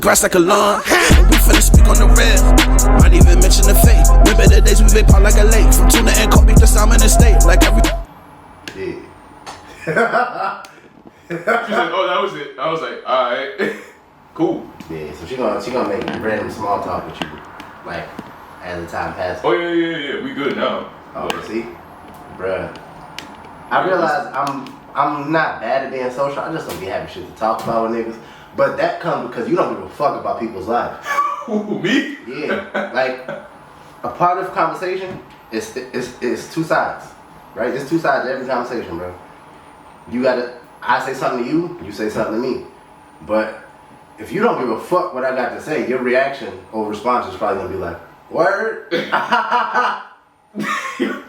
grass like a lawn. And we finna speak on the red. Might even mention the fate. Remember the days we vape out like a lake. From tuna and cold beef to salmon and steak. Like every. Yeah. She said, "Oh, that was it." I was like, "All right, cool." Yeah, so she gonna make random small talk with you, like as the time passes. Oh yeah. We good now. Oh, see, bruh. I realize I'm not bad at being social. I just don't be having shit to talk about with niggas. But that comes because you don't give a fuck about people's lives. Who, me? Yeah, like a part of conversation is two sides, right? There's two sides to every conversation, bro. I say something to you, you say something to me. But if you don't give a fuck what I got to say, your reaction or response is probably gonna be like, word.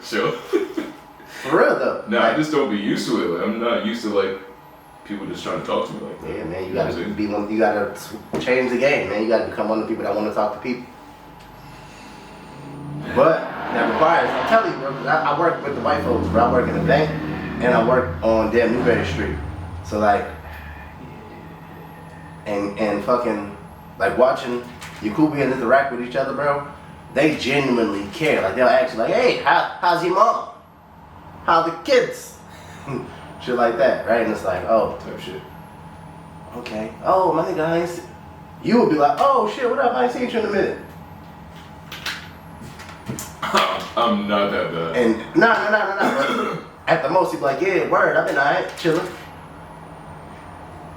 Sure. For real though. Nah, like, I just don't be used to it. Like, I'm not used to like people just trying to talk to me like that. yeah, man, you gotta change the game, man. You gotta become one of the people that want to talk to people. But that requires, I'm telling you, bro, 'cause I work with the white folks, bro. I work in the bank and I work on damn Newberry Street. So like, and fucking like watching Yakubians interact with each other, bro. They genuinely care. Like they'll ask you, like, "Hey, how's your mom? How the kids?" Shit like that, right? And it's like, oh, Type shit. okay. Oh, my nigga, I ain't see. You would be like, oh shit, what up? I ain't seen you in a minute. I'm not that bad. And no. But at the most, you'd be like, yeah, word, I've been alright, chilling.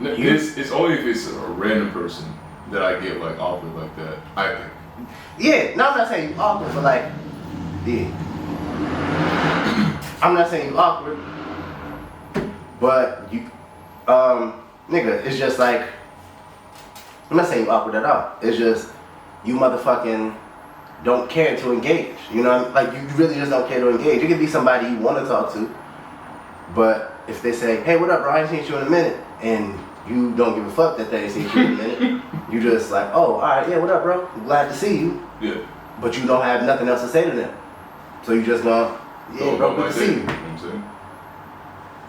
It's only if it's a random person that I get like awkward like that. I think. Yeah, no, I'm not saying you awkward, but like, yeah. I'm not saying you awkward, but you, nigga, it's just like, I'm not saying you awkward at all. It's just, you motherfucking don't care to engage. You know what I mean? Like, you really just don't care to engage. It could be somebody you want to talk to, but if they say, hey, what up, bro? I ain't seen you in a minute, and you don't give a fuck that they ain't seen you in a minute, you just like, oh, alright, yeah, what up, bro? I'm glad to see you. Yeah. But you don't have nothing else to say to them. So you just go, yeah, bro, good to see you. You know what I'm saying?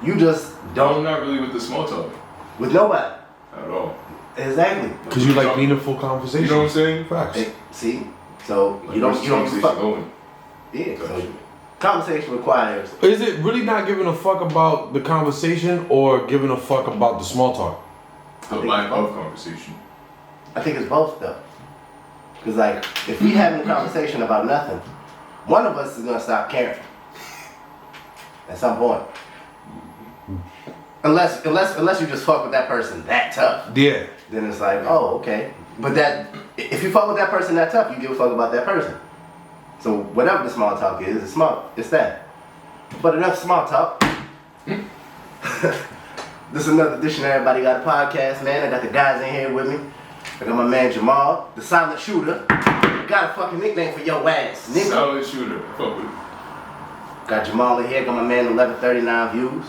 You just don't. I'm not really with the small talk. With nobody. At all. Exactly. Because you like meaningful conversation. You know what I'm saying? Facts. See? So Like, you don't give a fuck. Going? Yeah, so conversation requires. Is it really not giving a fuck about the conversation or giving a fuck about the small talk? The lack of conversation. I think it's both though. Because like, if we having a conversation about nothing, one of us is gonna stop caring. At some point. Unless you just fuck with that person that tough. Yeah. Then it's like, oh, okay. But that, if you fuck with that person that tough, you give a fuck about that person. So whatever the small talk is, it's that. But enough small talk. This is another edition of Everybody Got a Podcast, man. I got the guys in here with me. I got my man Jamal, the silent shooter. Got a fucking nickname for your ass, nigga. Solid shooter. Fuck with it. Got Jamal in here, got my man 1139 views.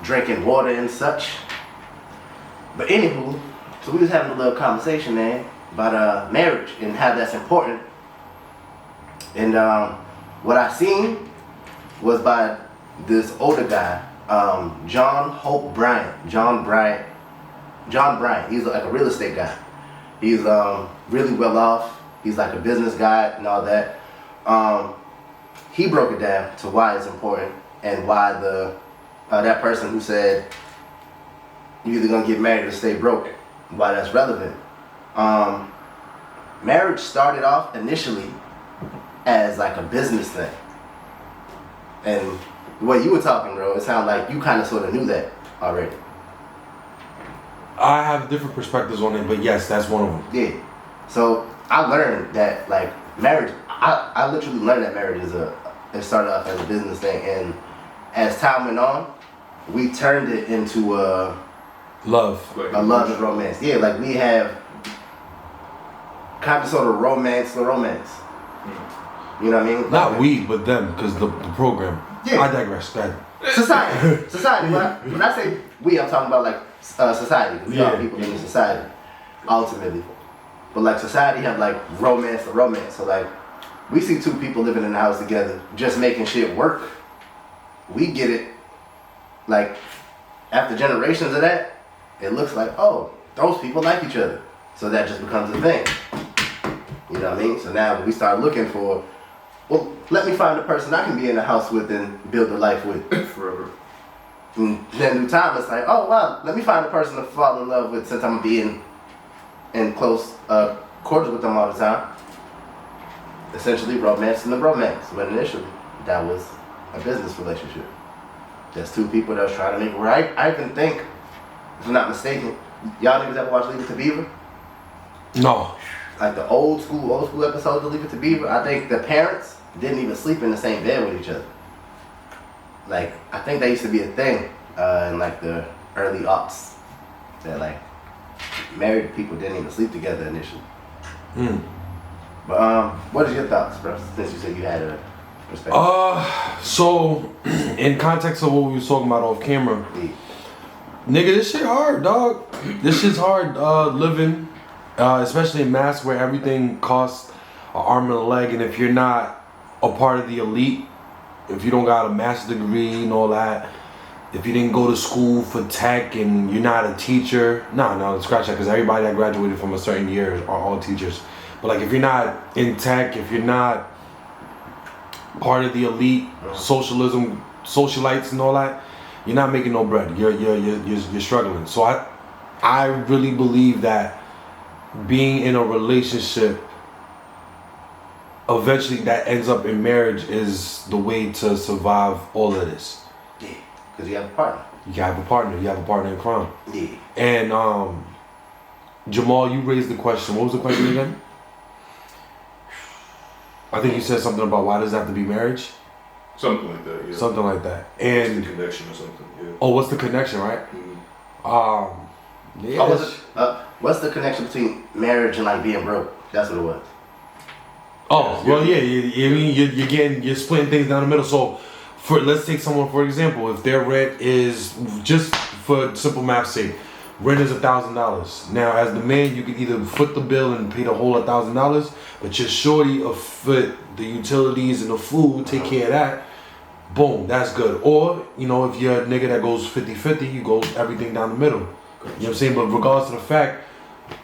Drinking water and such. But anywho, so we was having a little conversation, man, about marriage and how that's important. And what I seen was by this older guy, John Bryant. He's like a real estate guy. He's really well off. He's like a business guy and all that. He broke it down to why it's important and why that person who said you're either gonna get married or stay broke, why that's relevant. Marriage started off initially as like a business thing. And the way you were talking, bro, it sounded like you kind of sort of knew that already. I have different perspectives on it, but yes, that's one of them. Yeah. So I learned that like marriage, I literally learned that marriage it started off as a business thing, and as time went on, we turned it into a love and romance. Yeah, like we have kind of sort of romance. You know what I mean? Not we, but them, because the program. Yeah. I digress. Go ahead. Society. When I say we, I'm talking about like society. We are people in society, ultimately. But like society have like romance to romance. So like we see two people living in the house together, just making shit work. We get it. Like after generations of that, it looks like, oh, those people like each other. So that just becomes a thing. You know what I mean? So now we start looking for, well, let me find a person I can be in the house with and build a life with. Forever. And then through time, it's like, oh wow, let me find a person to fall in love with since I'm gonna be in close cordial with them all the time. Essentially, romance and the romance. But initially, that was a business relationship. Just two people that was trying to make it right. I even think, if I'm not mistaken, y'all niggas ever watch Leave It to Beaver? No. Like the old school episodes of Leave It to Beaver. I think the parents didn't even sleep in the same bed with each other. Like, I think that used to be a thing in like the early aughts. That like married people didn't even sleep together initially. But what is your thoughts, bro? Since you said you had a perspective. So in context of what we was talking about off camera, nigga, this shit hard, dog. This shit's hard living, especially in Mass where everything costs an arm and a leg, and if you're not a part of the elite, if you don't got a master's degree and all that, if you didn't go to school for tech and you're not a teacher, no, scratch that, because everybody that graduated from a certain year are all teachers. But like if you're not in tech, if you're not part of the elite, socialism, socialites and all that, you're not making no bread. You're struggling. So I really believe that being in a relationship, eventually that ends up in marriage, is the way to survive all of this. Yeah, because you have a partner. You have a partner. You have a partner in crime. Yeah. And Jamal, you raised the question. What was the question again? I think you said something about why does it have to be marriage? Something like that, yeah. Something like that. And what's the connection or something, yeah. Oh, what's the connection, right? Yeah. What's the connection between marriage and like being broke? That's what it was. Oh, well, yeah. You're splitting things down the middle. So, let's take someone for example. If their rent is, just for simple math's sake, rent is $1,000. Now, as the man, you can either foot the bill and pay the whole $1,000, but your shorty foot the utilities and the food, take care of that. Boom, that's good. Or, if you're a nigga that goes 50-50, you go everything down the middle. You know what I'm saying? But regardless of the fact,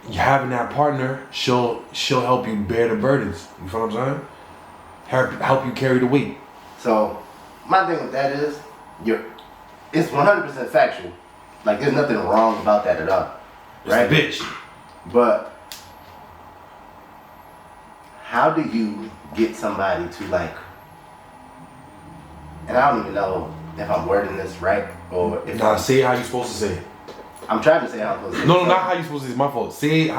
you having that partner, she'll help you bear the burdens. You feel what I'm saying? Help you carry the weight. So, my thing with that is, it's 100% factual. Like, there's nothing wrong about that at all. Right? It's a bitch. But, how do you get somebody to like, and I don't even know if I'm wording this right, or if say it how you supposed to say it. I'm trying to say how I'm supposed to say it. No, not how you supposed to say it. It's my fault. Say it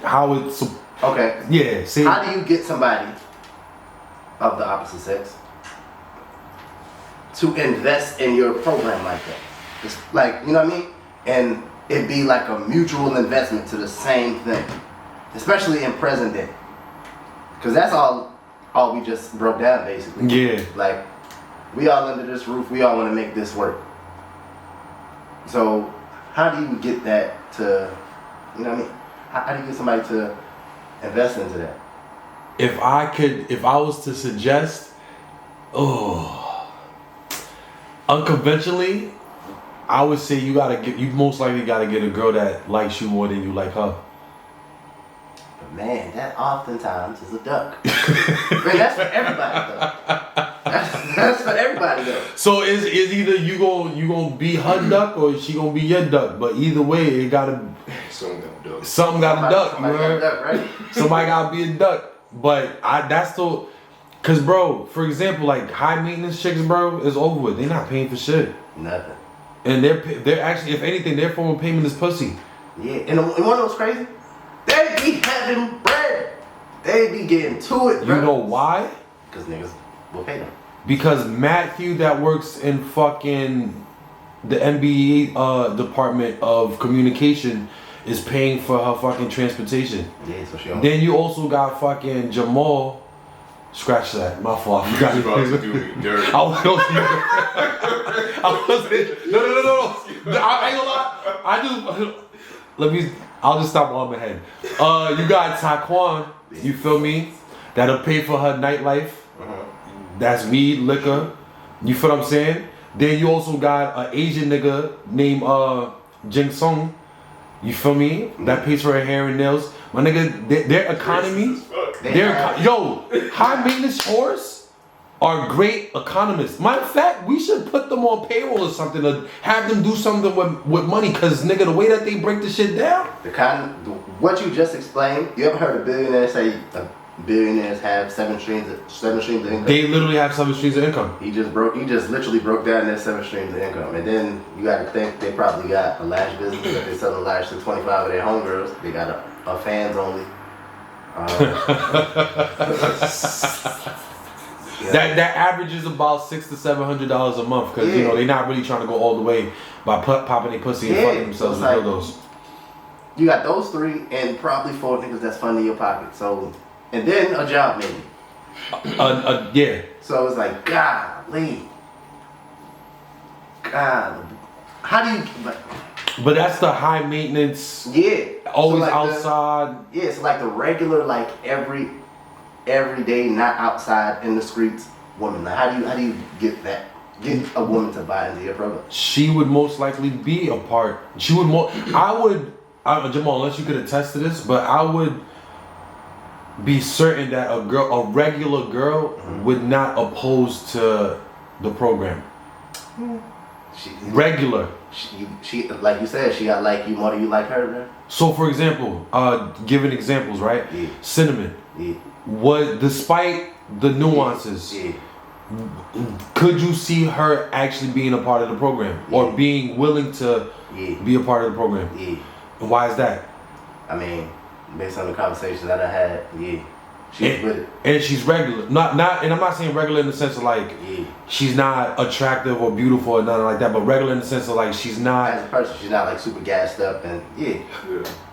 how it's... Okay. Yeah, say how do you get somebody of the opposite sex to invest in your program like that? It's like, you know what I mean? And it be like a mutual investment to the same thing, especially in present day. Because that's all we just broke down, basically. Yeah. Like, we all under this roof, we all want to make this work. So, how do you get that to, you know what I mean? How do you get somebody to invest into that? If I was to suggest, unconventionally, I would say you most likely gotta get a girl that likes you more than you like her. But man, that oftentimes is a duck. Man, that's for everybody though. That's for everybody though. So is either you gonna be her duck or she gonna be your duck? But either way, it gotta something got a duck. You heard? Duck, right? Somebody gotta be a duck. But that's the, cause bro, for example, like high maintenance chicks, bro, is over with. They're not paying for shit. Nothing. And they're actually, if anything, their form of payment is pussy. Yeah, and one of those crazy, they be having bread. They be getting to it, bro. You know why? Because niggas will pay them. Because Matthew that works in fucking the NBA department of communication is paying for her fucking transportation. Yeah, so she Then you also got fucking Jamal. Scratch that. My fault. You got about to do me dirty. No. I ain't gonna lie. I'll just stop while I'm ahead. You got Taquan, you feel me? That'll pay for her nightlife. That's weed, liquor. You feel what I'm saying? Then you also got an Asian nigga named Jing Sung You feel me? That pays for her hair and nails. My nigga, their economy, high maintenance whores are great economists. Matter of fact, we should put them on payroll or something to have them do something with money. Cause nigga, the way that they break the shit down. What you just explained. You ever heard a billionaire say billionaires have 7 streams of income? They literally have 7 streams of income. He just literally broke down their 7 streams of income. And then you gotta think they probably got a lash business that they sell a lash to 25 of their homegirls. They got a fans only. That average is about $600 to $700 a month because you know they're not really trying to go all the way by popping their pussy and fucking themselves with dildos. You got those 3 and probably 4 niggas that's funding your pocket. So, and then a job maybe. Yeah. So it's like, golly. God, how do you? But that's the high maintenance. Yeah. Always so like outside. It's like the regular, like every day, not outside in the streets woman. Like, how do you get a woman to buy into your program? She would most likely be a part. She would Jamal, unless you could attest to this, but I would be certain that a regular girl would not oppose to the program. Regular. She like you said, she got like you more than you like her, man. So for example, giving examples, right? Yeah. Cinnamon. Yeah. What, despite the nuances, could you see her actually being a part of the program or being willing to be a part of the program? Yeah. And why is that? I mean, based on the conversation that I had, she's with it. And she's regular. Not and I'm not saying regular in the sense of like she's not attractive or beautiful or nothing like that, but regular in the sense of like she's not as a person, she's not like super gassed up and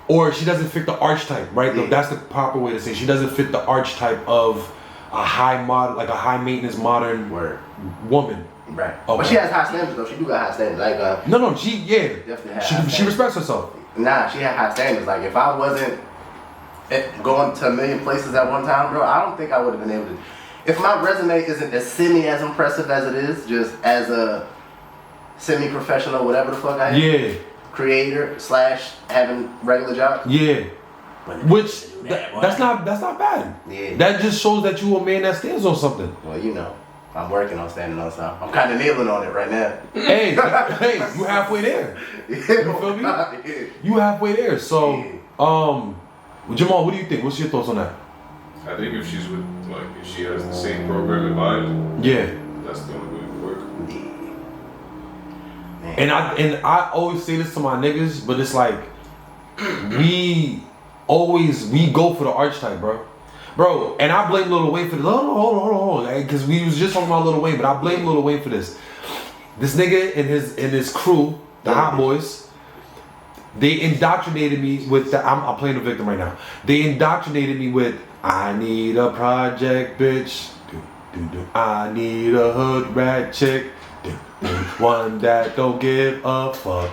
or she doesn't fit the archetype, right? Yeah. That's the proper way to say it. She doesn't fit the archetype of a high high maintenance modern woman. Right. Okay. But she has high standards though. She do got high standards. Like No, she definitely has she respects herself. Nah, she had high standards. Like if I wasn't going to a million places at one time, bro, I don't think I would have been able to. If my resume isn't as as impressive as it is, just as a semi-professional, whatever the fuck I am. Yeah. Creator / having regular job. Yeah. Which that's not bad. Yeah. That just shows that you a man that stands on something. Well, you know, I'm working on standing on something. I'm kind of kneeling on it right now. Hey, you halfway there. You feel me? You halfway there. So, Jamal, what do you think? What's your thoughts on that? I think if she's with, like, if she has the same program in mind, that's the only way it would work. And I always say this to my niggas, but it's like we go for the archetype, bro. And I blame Lil Wayne for this. Hold on, because we was just talking about Lil Wayne, but I blame Lil Wayne for this. This nigga and his crew, the Hot Boys, they indoctrinated me with the. I'm playing the victim right now. They indoctrinated me with I need a project bitch. I need a hood rat chick. One that don't give a fuck.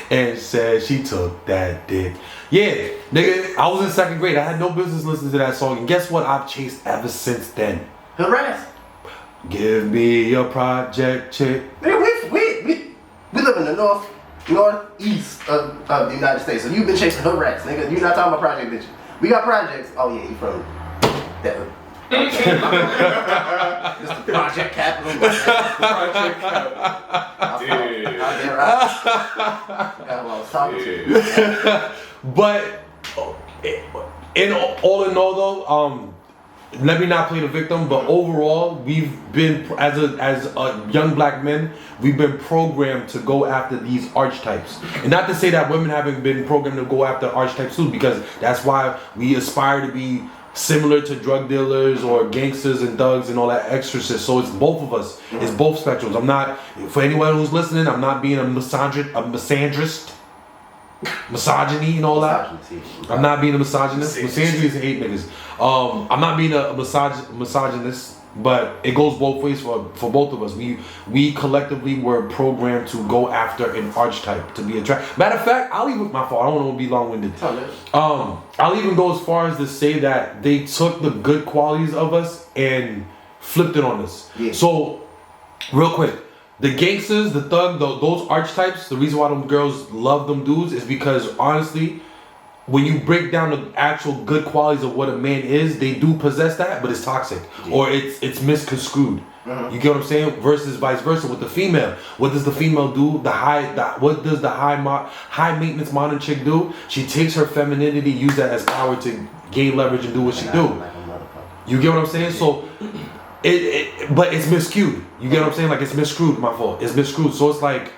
And said she took that dick. Yeah, nigga, I was in 2nd grade. I had no business listening to that song. And guess what I've chased ever since then? Harass. Give me a project chick. Nigga, we live in the northeast of the United States. So you've been chasing hood rats, nigga. You're not talking about project bitches. We got projects. Oh yeah, you from that. This the project capital. Project capital. I forgot what I was talking to. But in all though, let me not play the victim, but overall, we've been as a young black men, we've been programmed to go after these archetypes. And not to say that women haven't been programmed to go after archetypes too, because that's why we aspire to be similar to drug dealers or gangsters and thugs and all that extra shit. So it's both of us. It's both spectrums. I'm not, for anyone who's listening, I'm not being a misandrist. Misogyny and all that. I'm not being a misogynist. Misogyny is hate niggas. I'm not being a misogynist, but it goes both ways for both of us. We collectively were programmed to go after an archetype to be attracted. Matter of fact, I'll even my fault. I don't want to be long-winded. I'll even go as far as to say that they took the good qualities of us and flipped it on us. Yeah. So, real quick, the gangsters, the thug, those archetypes, the reason why them girls love them dudes is because honestly, when you break down the actual good qualities of what a man is, they do possess that, but it's toxic or it's misconstrued. You get what I'm saying? Versus vice versa with the female. What does the female do? What does the high maintenance modern chick do? She takes her femininity, use that as power to gain leverage and do what she do. You get what I'm saying? So but it's miscued. You get what I'm saying? Like it's miscrewed. My fault. It's miscrewed. So it's like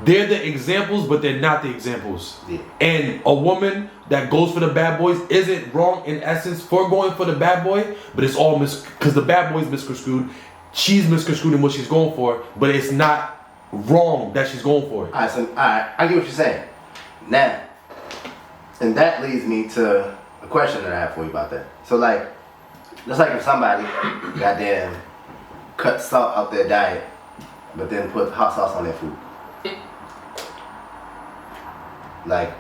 they're the examples, but they're not the examples. Yeah. And a woman that goes for the bad boys isn't wrong in essence for going for the bad boy, but it's all because the bad boy is misconstrued. She's misconstrued in what she's going for, but it's not wrong that she's going for it. Alright, I get what you're saying. Now, and that leads me to a question that I have for you about that. So like, just like if somebody goddamn cut salt out their diet, but then put hot sauce on their food. Like,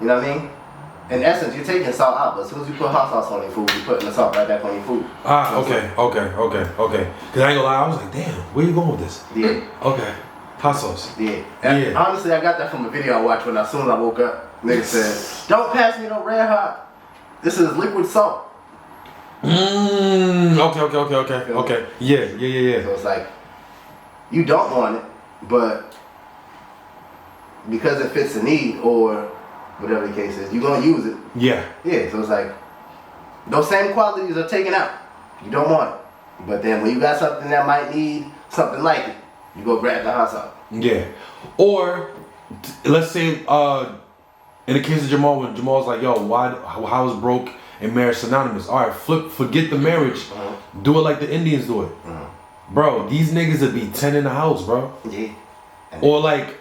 you know what I mean? In essence, you're taking salt out, but as soon as you put hot sauce on your food, you're putting the salt right back on your food. Okay. Because I ain't gonna lie, I was like, damn, where you going with this? Yeah. Okay. Hot sauce. Yeah. And honestly, I got that from a video I watched when as soon as I woke up. Nigga said, don't pass me no red hot. This is liquid salt. Okay. Yeah. So it's like, you don't want it, but because it fits the need or whatever the case is, you're gonna use it. Yeah. Yeah, so it's like, those same qualities are taken out. You don't want it. But then when you got something that might need something like it, you go grab the hot sauce. Yeah. Or, let's say, in the case of Jamal, when Jamal's like, yo, how is broke and marriage synonymous? All right, forget the marriage. Do it like the Indians do it. Bro, these niggas would be 10 in the house, bro. Yeah. Or like,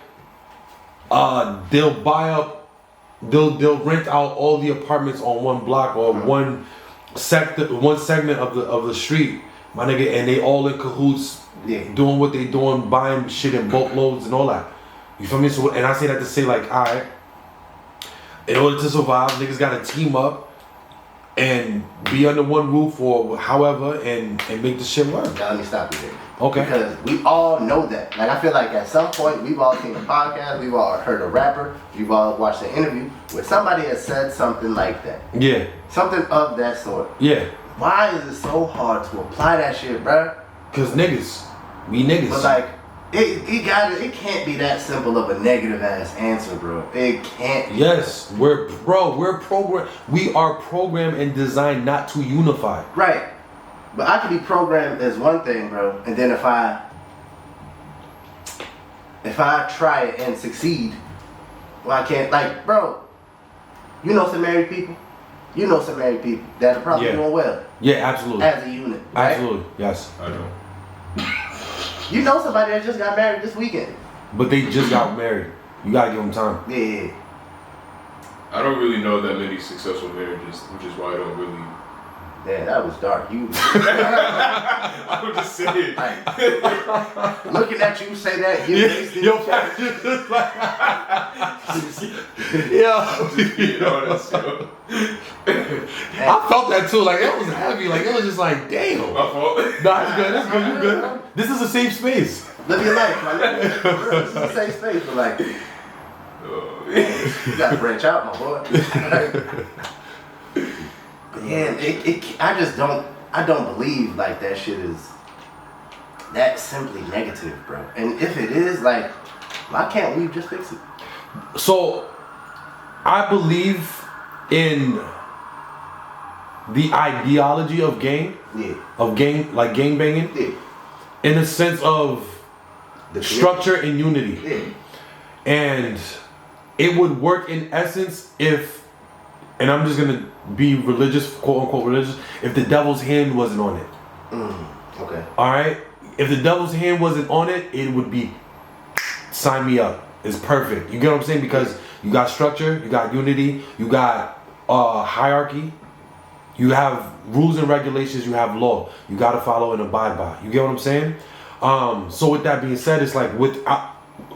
they'll rent out all the apartments on one block or one segment of the street, my nigga, and they all in cahoots, doing what they doing, buying shit in boatloads and all that. You feel me? So, and I say that to say like, all right, in order to survive, niggas gotta team up and be under one roof or however and make the shit work. Now let me stop you there. Okay. Because we all know that. Like I feel like at some point we've all seen a podcast, we've all heard a rapper, we've all watched an interview where somebody has said something like that. Yeah. Something of that sort. Yeah. Why is it so hard to apply that shit, bruh? Cause niggas. We niggas. But like, it can't be that simple of a negative ass answer, bro. It can't. Yes, we're programmed. We are programmed and designed not to unify. Right. But I could be programmed as one thing, bro, and then if I try it and succeed, well, I can't. Like, bro, you know some married people. You know some married people that are probably doing well. Yeah, absolutely. As a unit. Right? Absolutely. Yes. I know. You know somebody that just got married this weekend. But they just got married. You gotta give them time. Yeah. I don't really know that many successful marriages, which is why I don't really. Yeah, that was dark. You. I'm just saying. Like, looking at you say that, you I felt that too. Like it was heavy. Like it was just like, damn. My fault. Nah, it's good. It's good. You good. This is a safe space. Live your life, man. This is a safe space, but like, you gotta branch out, my boy. Yeah, I don't believe like that shit is that simply negative, bro. And if it is, like, why can't we just fix it? So, I believe in the ideology of gang, like gang banging, in the sense of structure and unity, and it would work in essence if, and I'm just gonna be religious, quote unquote religious, if the devil's hand wasn't on it. Okay. Alright? If the devil's hand wasn't on it, it would be, sign me up. It's perfect. You get what I'm saying? Because you got structure, you got unity, you got hierarchy, you have rules and regulations, you have law. You gotta follow and abide by. You get what I'm saying? So with that being said, it's like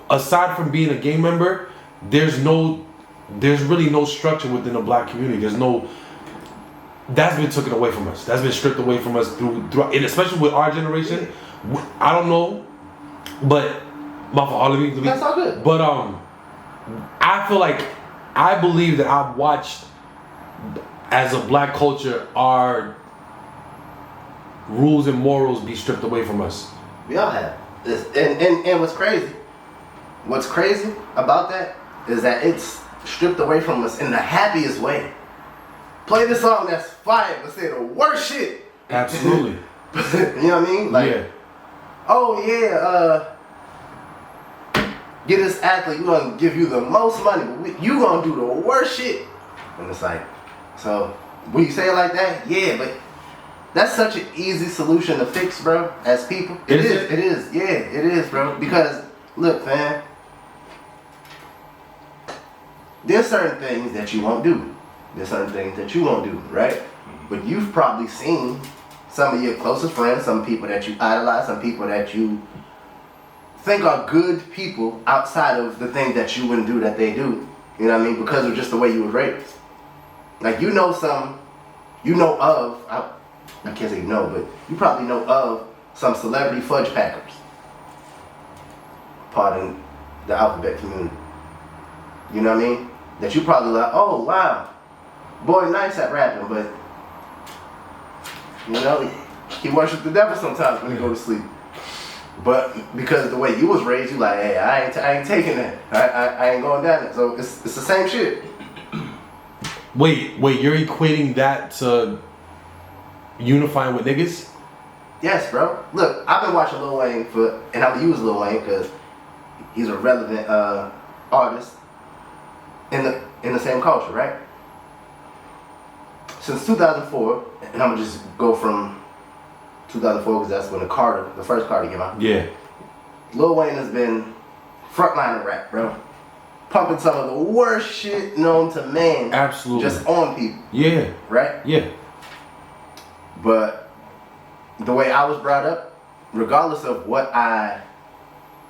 aside from being a gang member, there's really no structure within the black community. that's been taken away from us. That's been stripped away from us through and especially with our generation. I don't know, but That's all good. But I feel like I believe that I've watched as a black culture our rules and morals be stripped away from us. We all have. And what's crazy about that is that it's stripped away from us in the happiest way. Play this song that's fire, but say the worst shit. Absolutely. You know what I mean? Like, yeah. Oh yeah, get this athlete, we're gonna give you the most money, but you gonna do the worst shit. And it's like, so when you say it like that, yeah, but that's such an easy solution to fix, bro, as people. It is, yeah, it is, bro. Because, look, man, there's certain things that you won't do. There's certain things that you won't do, right? But you've probably seen some of your closest friends, some people that you idolize, some people that you think are good people outside of the things that you wouldn't do that they do. You know what I mean? Because of just the way you were raised. Like, I can't say you know, but you probably know of some celebrity fudge packers. Pardon the alphabet community. You know what I mean? That you probably like, oh wow, boy nice at rapping, but you know, he worships the devil sometimes when he go to sleep. But because of the way you was raised, you like, hey, I ain't taking that. I ain't going down there. So it's the same shit. Wait, you're equating that to unifying with niggas? Yes, bro. Look, I've been watching Lil Wayne and I'm gonna use Lil Wayne because he's a relevant artist in the same culture, right? Since 2004, and I'm gonna just go from 2004 because that's when the first Carter came out. Yeah. Lil Wayne has been frontline of rap, bro. Pumping some of the worst shit known to man. Absolutely. Just on people. Yeah. Right? Yeah. But the way I was brought up, regardless of what I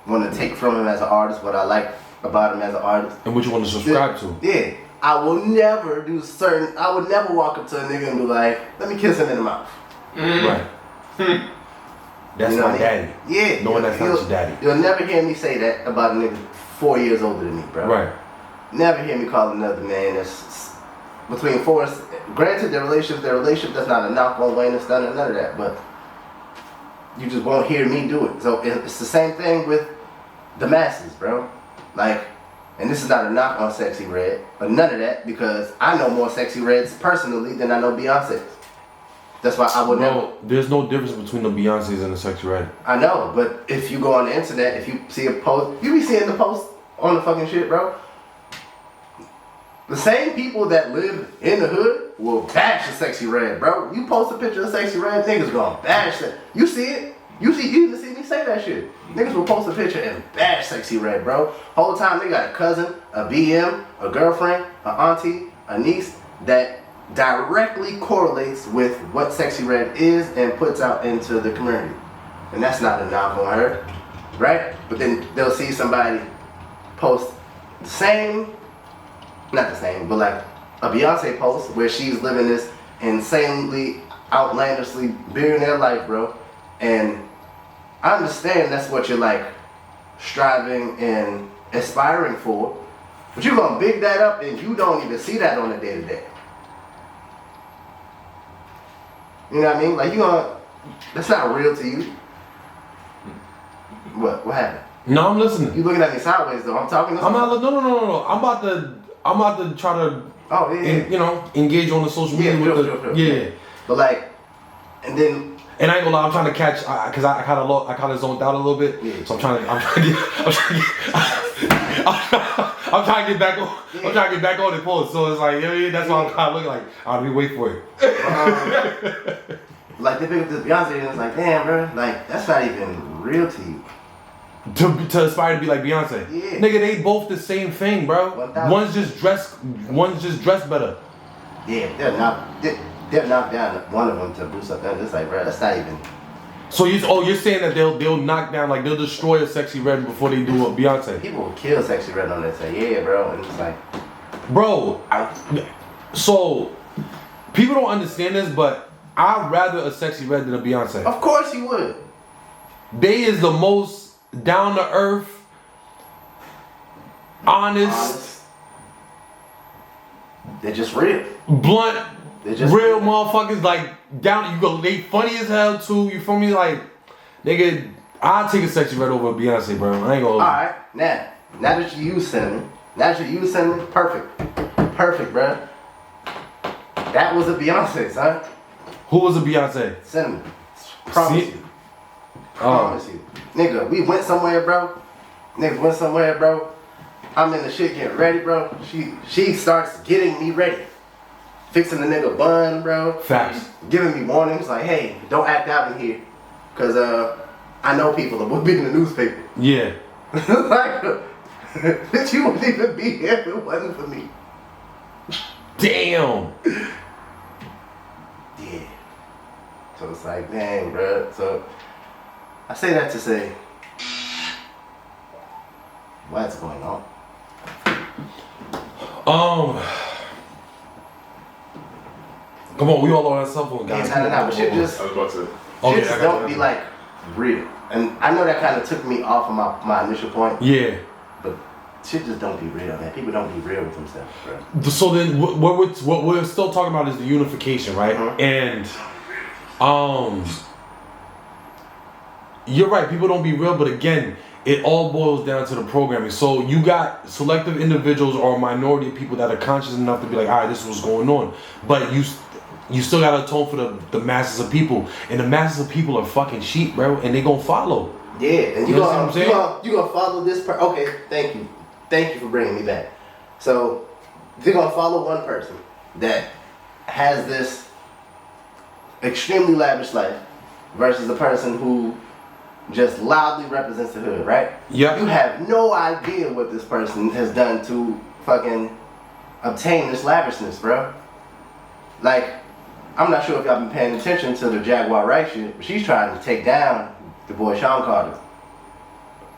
want to take from him as an artist, what I like about him as an artist. And what you want to subscribe to. Yeah. I would never walk up to a nigga and be like, let me kiss him in the mouth. Right. That's you know my daddy. Yeah. Knowing that's not your daddy. You'll never hear me say that about a nigga 4 years older than me, bro. Right. Never hear me call another man that's between four. Granted, their relationship, that's not a knock on Wayne, it's none of that, but you just won't hear me do it. So it's the same thing with the masses, bro. Like, and this is not a knock on Sexy Red, but none of that, because I know more Sexy Reds personally than I know Beyonce's. That's why I would never. There's no difference between the Beyoncés and the Sexy Red. I know, but if you go on the internet, if you see a post, you be seeing the post on the fucking shit, bro. The same people that live in the hood will bash the Sexy Red, bro. You post a picture of Sexy Red, niggas gonna bash that. You see it? You even see me say that shit. Niggas will post a picture and bash Sexy Red, bro. Whole time they got a cousin, a BM, a girlfriend, a auntie, a niece that directly correlates with what Sexy Red is and puts out into the community. And that's not a knock on her, right? But then they'll see somebody post the same, not the same, but like a Beyonce post where she's living this insanely, outlandishly billionaire life, bro. And I understand that's what you're like striving and aspiring for, but you're gonna big that up and you don't even see that on a day-to-day. You know what I mean? Like, that's not real to you. What happened? No, I'm listening. You looking at me sideways though. I'm talking to I'm not. No. I'm about to try to. Oh yeah. Engage on the social media with Yeah. But like, and then. And I ain't gonna lie, I'm trying to catch, cause I kind of zoned out a little bit. Yeah. So I'm trying to get back on. Yeah. I'm trying to get back on the post. So it's like, yeah, that's why I'm kind of looking like, I'll be waiting for it. Like they pick up this Beyonce and it's like, damn, bro, like that's not even real to you. To aspire to be like Beyonce. Yeah. Nigga, they both the same thing, bro. 1,000. One's just dressed better. Yeah, they'll knock down one of them to boost up that. It's like, bro, that's not even. So you're saying that they'll knock down, like they'll destroy a Sexy Red before they do a Beyonce? People will kill Sexy Red on that. Say, yeah, bro, and it's like, bro. So People don't understand this, but I'd rather a Sexy Red than a Beyonce. Of course you would. They is the most down to earth, honest. They're just real. Blunt, They're just real motherfuckers. Like down, you go. They funny as hell too. You feel me? Like nigga, I'll take a Sexy Red over a Beyonce, bro. I ain't gonna. All right, now that you use cinnamon, perfect, bro. That was a Beyonce, son. Who was a Beyonce? Cinnamon. Promise you. Promise you. Nigga, we went somewhere, bro. I'm in the shit getting ready, bro. She starts getting me ready. Fixing the nigga bun, bro. Facts. Giving me warnings like, hey, don't act out in here. Cause I know people that would be in the newspaper. Yeah. Like, bitch, you wouldn't even be here if it wasn't for me. Damn. Yeah. So it's like, dang, bro. So I say that to say, what's going on? Come on, we all on that cell phone, guys. No, but shit just, I was about to. shit just don't be like real. And I know that kind of took me off of my initial point. Yeah. But shit just don't be real, man. People don't be real with themselves, bro. So then, what we're still talking about is the unification, right? And you're right. People don't be real, but again, it all boils down to the programming. So you got selective individuals or a minority of people that are conscious enough to be like, all right, this is what's going on. But you still gotta atone for the masses of people, and the masses of people are fucking sheep, bro, and they gonna follow. Yeah, and you know what I'm saying? you gonna follow this person. Okay, thank you for bringing me back. So you're gonna follow one person that has this extremely lavish life versus a person who just loudly represents the hood, right? Yeah. You have no idea what this person has done to fucking obtain this lavishness, bro. Like, I'm not sure if y'all been paying attention to the Jaguar Wright shit, but she's trying to take down the boy Sean Carter.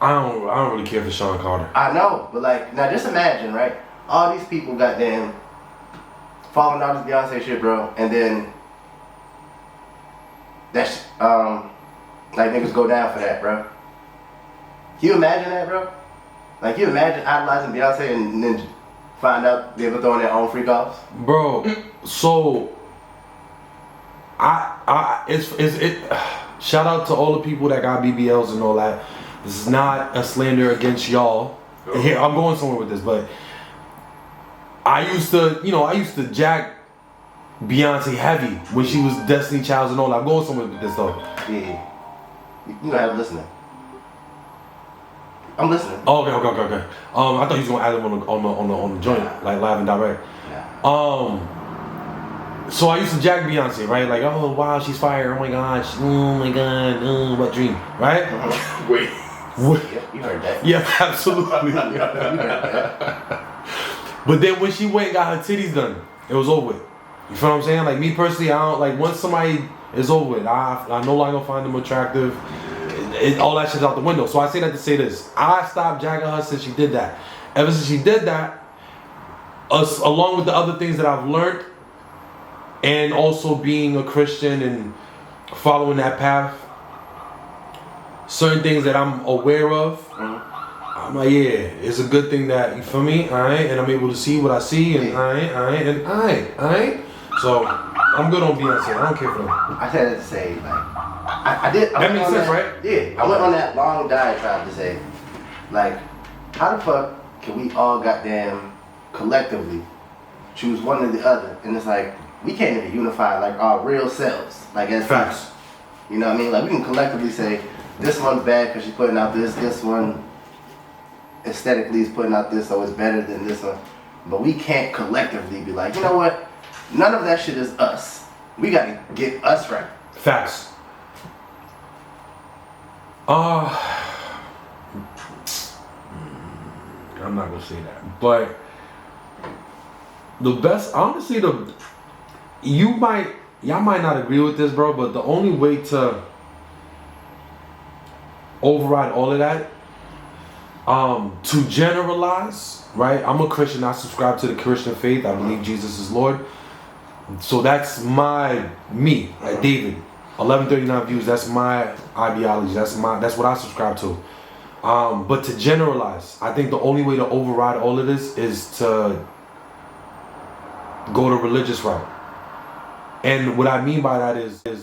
I don't really care for Sean Carter. I know, but like, now just imagine, right? All these people goddamn following all this Beyonce shit, bro, and then that's like niggas go down for that, bro. Can you imagine that, bro? Like, you imagine idolizing Beyonce and then find out they were throwing their own freak offs? Bro, so shout out to all the people that got BBLs and all that. This is not a slander against y'all. Here, I'm going somewhere with this, but I used to jack Beyonce heavy when she was Destiny Child and all that. I'm going somewhere with this though. Yeah. You gotta have listening. I'm listening. Oh, okay. I thought you was gonna add them on the joint, like live and direct. Nah. So I used to jack Beyonce, right? Like, oh wow, she's fire. Oh my god, what dream, right? Wait. Yep, you heard that. Yeah, absolutely. You heard that. But then when she went and got her titties done, it was over with. You feel what I'm saying? Like, me personally, I don't like, once somebody is over with, I no longer find them attractive. All that shit's out the window. So I say that to say this: I stopped jacking her since she did that. Ever since she did that, along with the other things that I've learned, and also being a Christian and following that path, certain things that I'm aware of, I'm like, yeah, it's a good thing that, you feel me? Alright, and I'm able to see what I see, and alright. So I'm good on Beyonce. I don't care for them. I said that to say, like, I did. That makes sense, right? Yeah, I went on that long diatribe to say, like, how the fuck can we all goddamn collectively choose one or the other? And it's like, we can't even unify like our real selves, like as facts. people. You know what I mean? Like, we can collectively say this one's bad because she's putting out this one aesthetically is putting out this, so it's better than this one. But we can't collectively be like, you know what? None of that shit is us. We gotta get us right. Facts. I'm not gonna say that, but the best, honestly, y'all might not agree with this, bro, but the only way to override all of that, to generalize, right? I'm a Christian. I subscribe to the Christian faith. I believe Jesus is Lord. So that's me, David. 1139 views. That's my ideology. That's what I subscribe to. But to generalize, I think the only way to override all of this is to go the religious route. And what I mean by that is